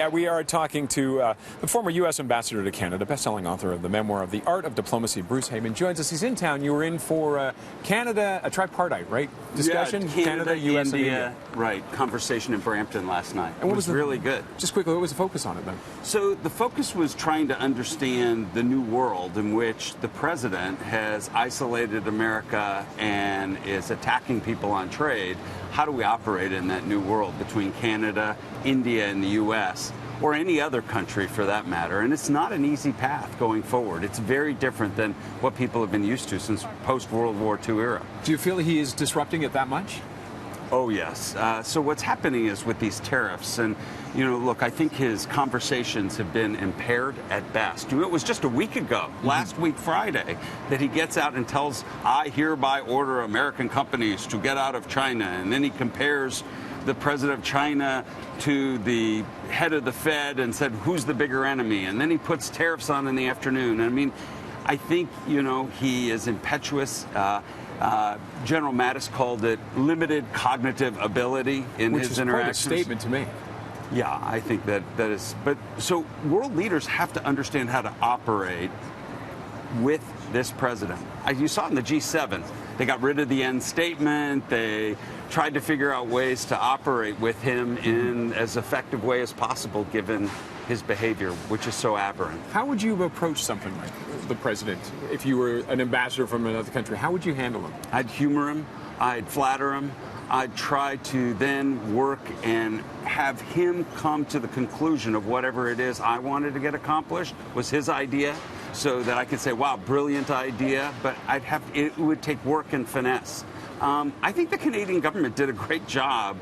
Yeah, we are talking to the former U.S. ambassador to Canada, best-selling author of the memoir of The Art of Diplomacy. Bruce Heyman joins us. He's in town. You were in for Canada, a tripartite, right? Discussion, yeah, Canada, U.S. India, and India. Right. Conversation in Brampton last night. And it was really good. Just quickly, what was the focus on it then? So the focus was trying to understand the new world in which the president has isolated America and is attacking people on trade. How do we operate in that new world between Canada, India, and the U.S., or any other country for that matter? And it's not an easy path going forward. It's very different than what people have been used to since post-World War II era. Do you feel he is disrupting it that much? Oh, yes. So what's happening is with these tariffs, and, you know, look, I think his conversations have been impaired at best. It was just a week ago, last week Friday, that he gets out and tells, I hereby order American companies to get out of China. And then he compares the president of China to the head of the Fed and said, who's the bigger enemy? And then he puts tariffs on in the afternoon. I mean, I think, you know, he is impetuous. General Mattis called it limited cognitive ability in his interactions. Which is quite a statement to me. Yeah, I think that is. But so world leaders have to understand how to operate with this president. You saw it in the G7. They got rid of the end statement. They tried to figure out ways to operate with him in as effective way as possible, given his behavior, which is so aberrant. How would you approach something like the president if you were an ambassador from another country? How would you handle him? I'd humor him. I'd flatter him. I'd try to then work and have him come to the conclusion of whatever it is I wanted to get accomplished was his idea, so that I could say, wow, brilliant idea, but it would take work and finesse. I think the Canadian government did a great job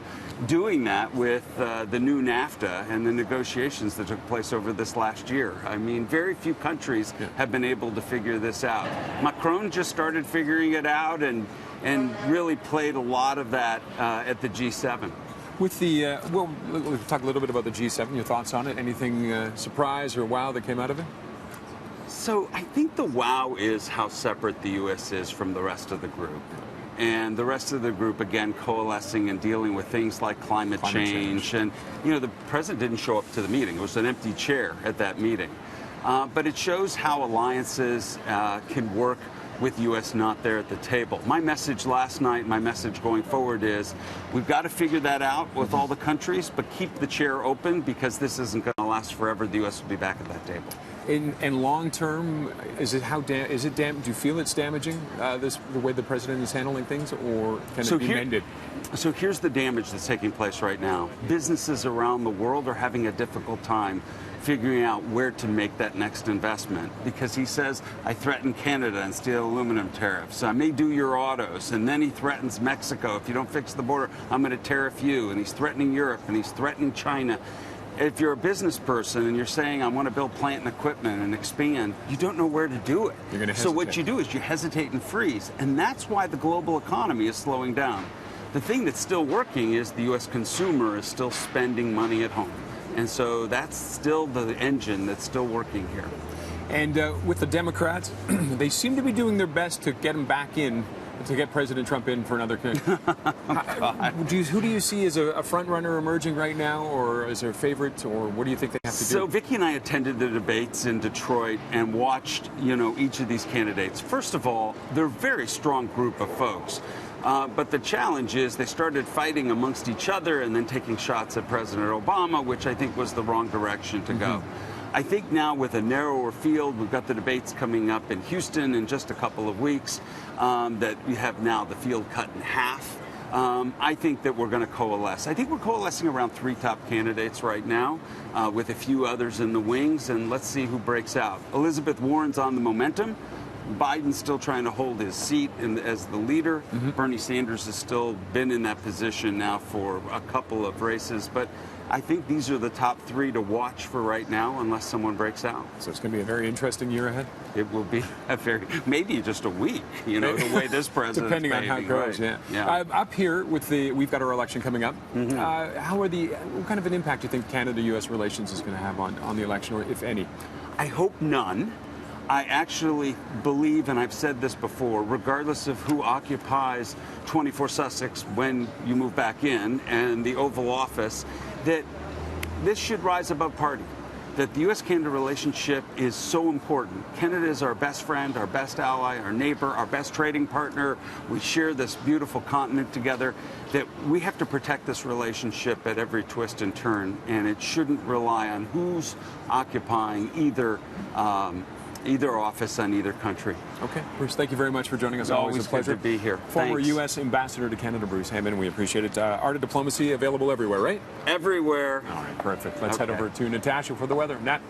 doing that with the new NAFTA and the negotiations that took place over this last year. I mean, very few countries have been able to figure this out. Macron just started figuring it out and really played a lot of that at the G7. With the, well, we'll talk a little bit about the G7, your thoughts on it. Anything surprise or wow that came out of it? So I think the wow is how separate the U.S. is from the rest of the group. And the rest of the group, again, coalescing and dealing with things like climate change. And, you know, the president didn't show up to the meeting. It was an empty chair at that meeting. But it shows how alliances can work with the U.S. not there at the table. My message last night, my message going forward is we've got to figure that out with all the countries, but keep the chair open because this isn't going to last forever. The U.S. will be back at that table. And long term, is it do you feel it's damaging the way the president is handling things, or can it be mended? So here's the damage that's taking place right now. Businesses around the world are having a difficult time figuring out where to make that next investment, because he says, I threaten Canada and steel aluminum tariffs. I may do your autos. And then he threatens Mexico. If you don't fix the border, I'm going to tariff you. And he's threatening Europe, and he's threatening China. If you're a business person and you're saying, I want to build plant and equipment and expand, you don't know where to do it. You're going to hesitate. So what you do is you hesitate and freeze. And that's why the global economy is slowing down. The thing that's still working is the U.S. consumer is still spending money at home. And so that's still the engine that's still working here. And with the Democrats, they seem to be doing their best to get him back in, to get President Trump in for another. Who do you see as a front runner emerging right now, or as a favorite, or what do you think they have to do? So Vicki and I attended the debates in Detroit and watched, you know, each of these candidates. First of all, they're a very strong group of folks. But the challenge is they started fighting amongst each other and then taking shots at President Obama, which I think was the wrong direction to go. I think now with a narrower field, we've got the debates coming up in Houston in just a couple of weeks, that we have now the field cut in half. I think that we're going to coalesce. I think we're coalescing around 3 top candidates right now, with a few others in the wings, and let's see who breaks out. Elizabeth Warren's on the momentum. Biden's still trying to hold his seat as the leader. Bernie Sanders has still been in that position now for a couple of races. But I think these are the top 3 to watch for right now, unless someone breaks out. So it's going to be a very interesting year ahead? It will be maybe just a week, you know, the way this president's depending on how it goes, right. Yeah. Up here, we've got our election coming up. What kind of an impact do you think Canada-U.S. relations is going to have on the election, or if any? I hope none. I actually believe, and I've said this before, regardless of who occupies 24 Sussex when you move back in and the Oval Office, that this should rise above party. That the U.S.-Canada relationship is so important. Canada is our best friend, our best ally, our neighbor, our best trading partner. We share this beautiful continent together, that we have to protect this relationship at every twist and turn, and it shouldn't rely on who's occupying either office on either country. Okay, Bruce, thank you very much for joining us. Always a pleasure good to be here. Former Thanks. U.S. Ambassador to Canada, Bruce Heyman. We appreciate it. Art of Diplomacy available everywhere, right? Everywhere. All right, perfect. Let's Okay. head over to Natasha for the weather. Nat.